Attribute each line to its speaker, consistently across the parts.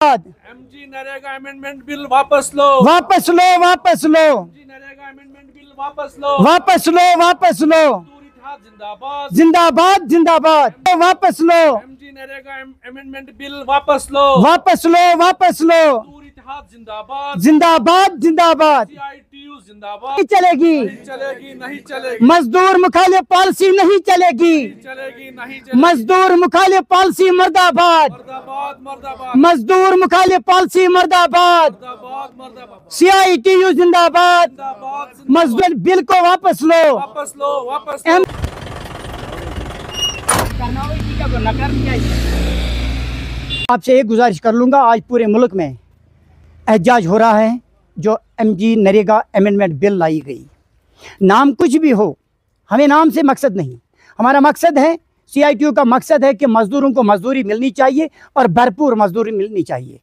Speaker 1: जिंदाबाद।
Speaker 2: MG NREGA amendment bill वापस लो,
Speaker 1: वापस लो, वापस लो,
Speaker 2: एमजी नरेगा अमेंडमेंट बिल वापस लो,
Speaker 1: वापस लो, वापस लो,
Speaker 2: मजदूर इत्तेहाद जिंदाबाद,
Speaker 1: जिंदाबाद, जिंदाबाद, वापस लो,
Speaker 2: एमजी नरेगा अमेंडमेंट बिल वापस लो,
Speaker 1: वापस लो, वापस लो,
Speaker 2: मजदूर इत्तेहाद जिंदाबाद,
Speaker 1: जिंदाबाद, जिंदाबाद।
Speaker 2: सीआईटीयू जिंदाबाद।
Speaker 1: नहीं चलेगी,
Speaker 2: नहीं चलेगी, नहीं चलेगी,
Speaker 1: मजदूर मुखालिफ पॉलिसी नहीं चलेगी,
Speaker 2: नहीं चलेगी, नहीं चलेगी।
Speaker 1: मजदूर मुखालिफ पॉलिसी मुर्दाबाद,
Speaker 2: मर्दाबाद, मर्दाबाद,
Speaker 1: मजदूर मुखालिफ पॉलिसी मुर्दाबाद,
Speaker 2: मर्दाबाद, मर्दाबाद,
Speaker 1: सीआईटीयू जिंदाबाद।
Speaker 2: जिंदाबाद,
Speaker 1: मजदूर बिल को वापस लो।
Speaker 2: वापस लो, वापस लो।
Speaker 1: आपसे एक गुजारिश कर लूँगा, आज पूरे मुल्क में एहतजाज हो रहा है जो एमजी नरेगा अमेंडमेंट बिल लाई गई। नाम कुछ भी हो, हमें नाम से मकसद नहीं, हमारा मकसद है, सीआईटीयू का मकसद है कि मज़दूरों को मजदूरी मिलनी चाहिए और भरपूर मजदूरी मिलनी चाहिए।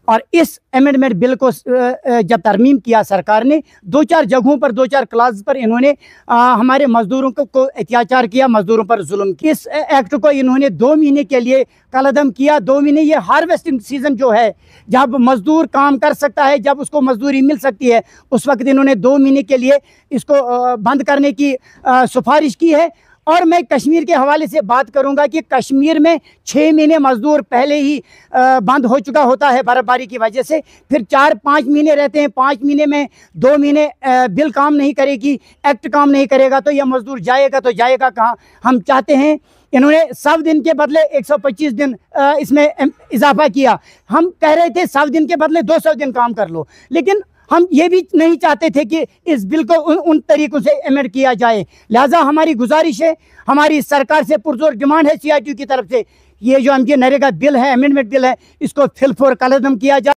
Speaker 1: और इस अमेंडमेंट बिल को जब तरमीम किया सरकार ने, 2-4 जगहों पर 2-4 क्लास पर इन्होंने हमारे मज़दूरों को अत्याचार किया, मज़दूरों पर जुल्म किया। इस एक्ट को इन्होंने 2 महीने के लिए कलअदम किया। 2 महीने, ये हार्वेस्टिंग सीज़न जो है, जब मज़दूर काम कर सकता है, जब उसको मजदूरी मिल सकती है, उस वक्त इन्होंने 2 महीने के लिए इसको बंद करने की सिफारिश की है। और मैं कश्मीर के हवाले से बात करूंगा कि कश्मीर में 6 महीने मजदूर पहले ही बंद हो चुका होता है बर्फबारी की वजह से, फिर 4-5 महीने रहते हैं। 5 महीने में 2 महीने बिल काम नहीं करेगी, एक्ट काम नहीं करेगा, तो यह मजदूर जाएगा तो जाएगा कहाँ। हम चाहते हैं, इन्होंने 100 दिन के बदले 125 दिन इसमें इजाफा किया। हम कह रहे थे 100 दिन के बदले 200 दिन काम कर लो, लेकिन हम ये भी नहीं चाहते थे कि इस बिल को उन तरीकों से अमेंड किया जाए। लिहाजा हमारी गुजारिश है, हमारी सरकार से पुरजोर डिमांड है सीआईटीयू की तरफ से, ये जो एमजी नरेगा बिल है, अमेंडमेंट बिल है, इसको फिल फॉर कलअदम किया जाए।